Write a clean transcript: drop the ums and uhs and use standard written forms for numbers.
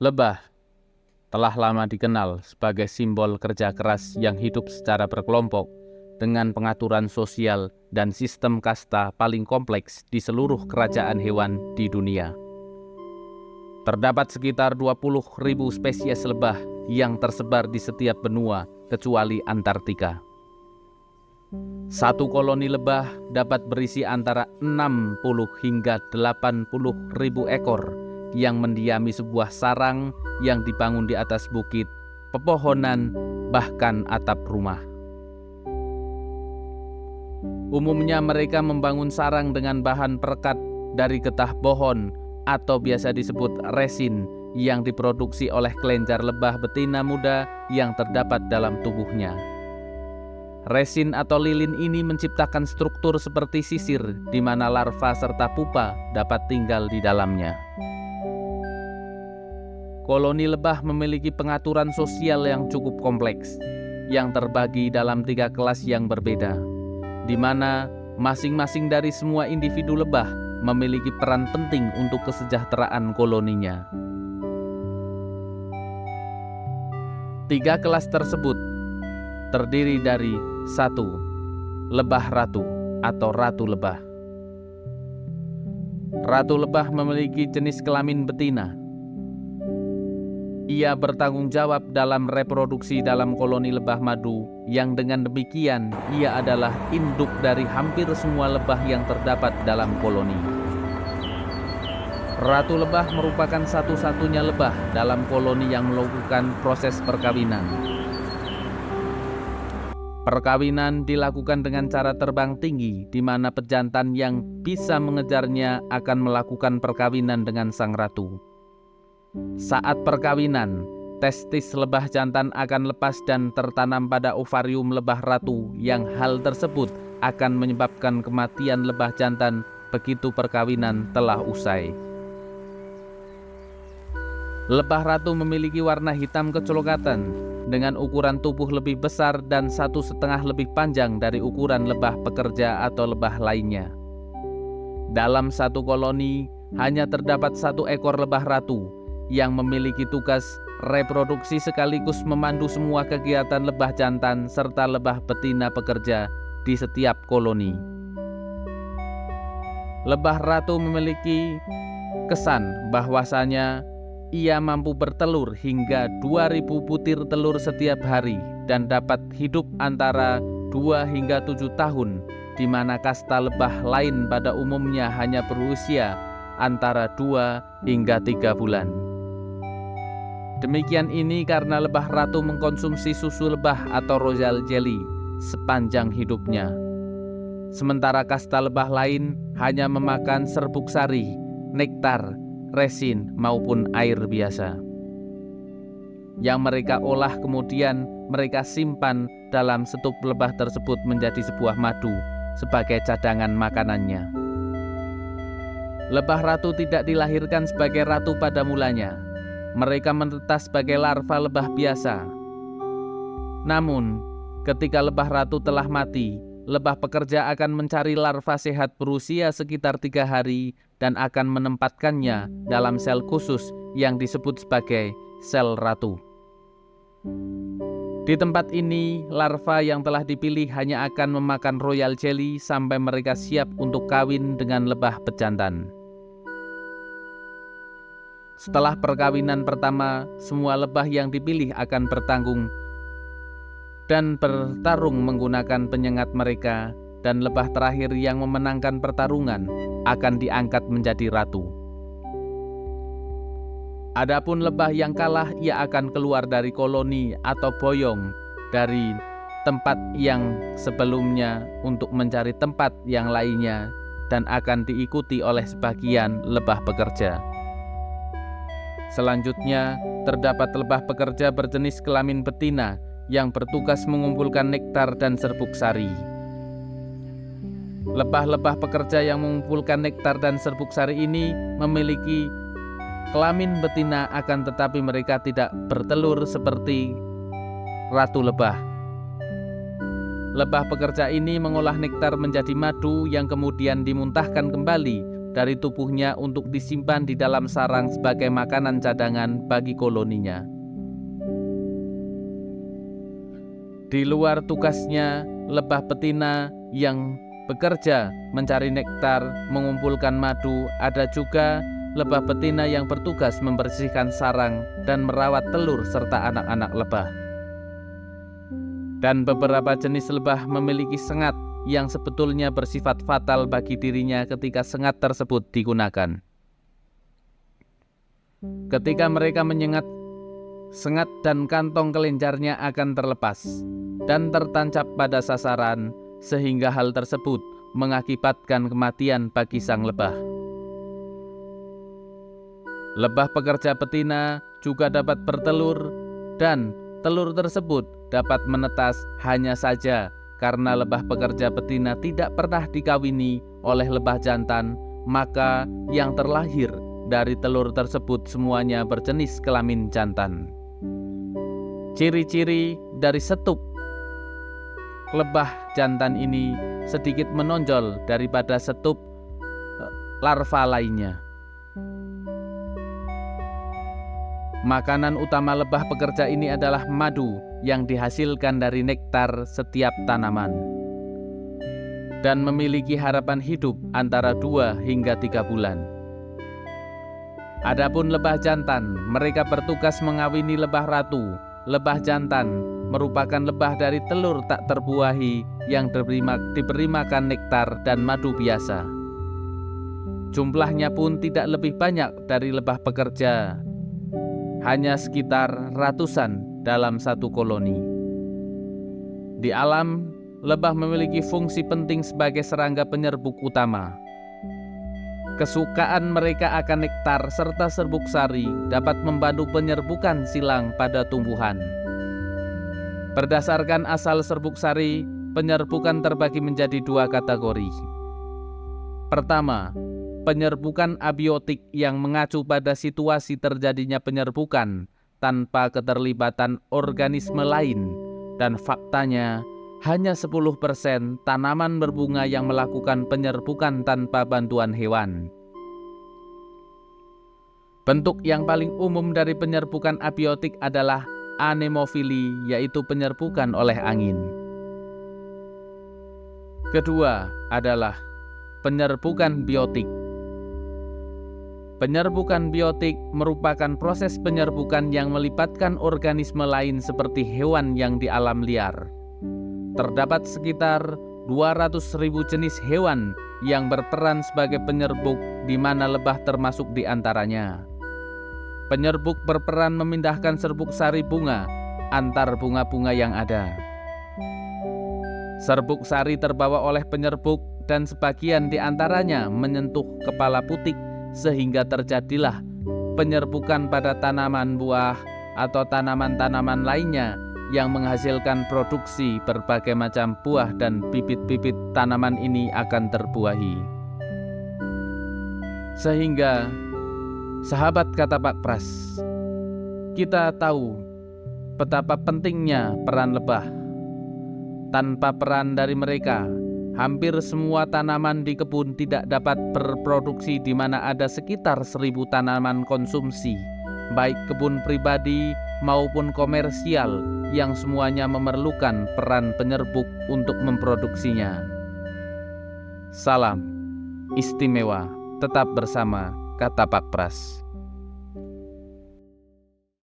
Lebah telah lama dikenal sebagai simbol kerja keras yang hidup secara berkelompok dengan pengaturan sosial dan sistem kasta paling kompleks di seluruh kerajaan hewan di dunia. Terdapat sekitar 20.000 spesies lebah yang tersebar di setiap benua kecuali Antartika. Satu koloni lebah dapat berisi antara 60 hingga 80.000 ekor yang mendiami sebuah sarang yang dibangun di atas bukit, pepohonan, bahkan atap rumah. Umumnya mereka membangun sarang dengan bahan perekat dari getah pohon atau biasa disebut resin yang diproduksi oleh kelenjar lebah betina muda yang terdapat dalam tubuhnya. Resin atau lilin ini menciptakan struktur seperti sisir di mana larva serta pupa dapat tinggal di dalamnya. Koloni lebah memiliki pengaturan sosial yang cukup kompleks, yang terbagi dalam 3 kelas yang berbeda, di mana masing-masing dari semua individu lebah memiliki peran penting untuk kesejahteraan koloninya. 3 kelas tersebut terdiri dari 1. Lebah ratu atau ratu lebah. Ratu lebah memiliki jenis kelamin betina. Ia bertanggung jawab dalam reproduksi dalam koloni lebah madu yang dengan demikian ia adalah induk dari hampir semua lebah yang terdapat dalam koloni. Ratu lebah merupakan satu-satunya lebah dalam koloni yang melakukan proses perkawinan. Perkawinan dilakukan dengan cara terbang tinggi, di mana pejantan yang bisa mengejarnya akan melakukan perkawinan dengan sang ratu. Saat perkawinan, testis lebah jantan akan lepas dan tertanam pada ovarium lebah ratu yang hal tersebut akan menyebabkan kematian lebah jantan begitu perkawinan telah usai. Lebah ratu memiliki warna hitam kecoklatan dengan ukuran tubuh lebih besar dan 1,5 lebih panjang dari ukuran lebah pekerja atau lebah lainnya. Dalam satu koloni hanya terdapat 1 ekor lebah ratu yang memiliki tugas reproduksi sekaligus memandu semua kegiatan lebah jantan serta lebah betina pekerja di setiap koloni. Lebah ratu memiliki kesan bahwasanya ia mampu bertelur hingga 2.000 butir telur setiap hari dan dapat hidup antara 2 hingga 7 tahun, di mana kasta lebah lain pada umumnya hanya berusia antara 2 hingga 3 bulan. Demikian ini karena lebah ratu mengkonsumsi susu lebah atau royal jelly sepanjang hidupnya. Sementara kasta lebah lain hanya memakan serbuk sari, nektar, resin maupun air biasa. Yang mereka olah kemudian mereka simpan dalam setup lebah tersebut menjadi sebuah madu sebagai cadangan makanannya. Lebah ratu tidak dilahirkan sebagai ratu pada mulanya. Mereka menetas sebagai larva lebah biasa. Namun, ketika lebah ratu telah mati, lebah pekerja akan mencari larva sehat berusia sekitar 3 hari dan akan menempatkannya dalam sel khusus yang disebut sebagai sel ratu. Di tempat ini, larva yang telah dipilih hanya akan memakan royal jelly sampai mereka siap untuk kawin dengan lebah pejantan. Setelah perkawinan pertama, semua lebah yang dipilih akan bertarung menggunakan penyengat mereka, dan lebah terakhir yang memenangkan pertarungan akan diangkat menjadi ratu. Adapun lebah yang kalah, ia akan keluar dari koloni atau boyong dari tempat yang sebelumnya untuk mencari tempat yang lainnya dan akan diikuti oleh sebagian lebah pekerja. Selanjutnya, terdapat lebah pekerja berjenis kelamin betina yang bertugas mengumpulkan nektar dan serbuk sari. Lebah-lebah pekerja yang mengumpulkan nektar dan serbuk sari ini memiliki kelamin betina, akan tetapi mereka tidak bertelur seperti ratu lebah. Lebah pekerja ini mengolah nektar menjadi madu yang kemudian dimuntahkan kembali dari tubuhnya untuk disimpan di dalam sarang sebagai makanan cadangan bagi koloninya. Di luar tugasnya, lebah betina yang bekerja mencari nektar, mengumpulkan madu, ada juga lebah betina yang bertugas membersihkan sarang dan merawat telur serta anak-anak lebah. Dan beberapa jenis lebah memiliki sengat yang sebetulnya bersifat fatal bagi dirinya ketika sengat tersebut digunakan. Ketika mereka menyengat, sengat dan kantong kelenjarnya akan terlepas dan tertancap pada sasaran, sehingga hal tersebut mengakibatkan kematian bagi sang lebah. Lebah pekerja betina juga dapat bertelur, dan telur tersebut dapat menetas, hanya saja karena lebah pekerja betina tidak pernah dikawini oleh lebah jantan, maka yang terlahir dari telur tersebut semuanya berjenis kelamin jantan. Ciri-ciri dari setup lebah jantan ini sedikit menonjol daripada setup larva lainnya. Makanan utama lebah pekerja ini adalah madu yang dihasilkan dari nektar setiap tanaman dan memiliki harapan hidup antara 2 hingga 3 bulan. Adapun lebah jantan, mereka bertugas mengawini lebah ratu. Lebah jantan merupakan lebah dari telur tak terbuahi yang diberi makan nektar dan madu biasa. Jumlahnya pun tidak lebih banyak dari lebah pekerja, hanya sekitar ratusan dalam satu koloni. Di alam, lebah memiliki fungsi penting sebagai serangga penyerbuk utama. Kesukaan mereka akan nektar serta serbuk sari dapat membantu penyerbukan silang pada tumbuhan. Berdasarkan asal serbuk sari, penyerbukan terbagi menjadi 2 kategori. Pertama, penyerbukan abiotik yang mengacu pada situasi terjadinya penyerbukan tanpa keterlibatan organisme lain, dan faktanya hanya 10% tanaman berbunga yang melakukan penyerbukan tanpa bantuan hewan. Bentuk yang paling umum dari penyerbukan abiotik adalah anemofili, yaitu penyerbukan oleh angin. Kedua adalah penyerbukan biotik. Penyerbukan biotik merupakan proses penyerbukan yang melibatkan organisme lain seperti hewan yang di alam liar. Terdapat sekitar 200.000 jenis hewan yang berperan sebagai penyerbuk, di mana lebah termasuk di antaranya. Penyerbuk berperan memindahkan serbuk sari bunga antar bunga-bunga yang ada. Serbuk sari terbawa oleh penyerbuk dan sebagian di antaranya menyentuh kepala putik, sehingga terjadilah penyerbukan pada tanaman buah atau tanaman-tanaman lainnya yang menghasilkan produksi berbagai macam buah, dan bibit-bibit tanaman ini akan terbuahi. Sehingga, sahabat kata Pak Pras, kita tahu betapa pentingnya peran lebah. Tanpa peran dari mereka, hampir semua tanaman di kebun tidak dapat berproduksi, di mana ada sekitar 1.000 tanaman konsumsi, baik kebun pribadi maupun komersial, yang semuanya memerlukan peran penyerbuk untuk memproduksinya. Salam istimewa, tetap bersama kata Pak Pras.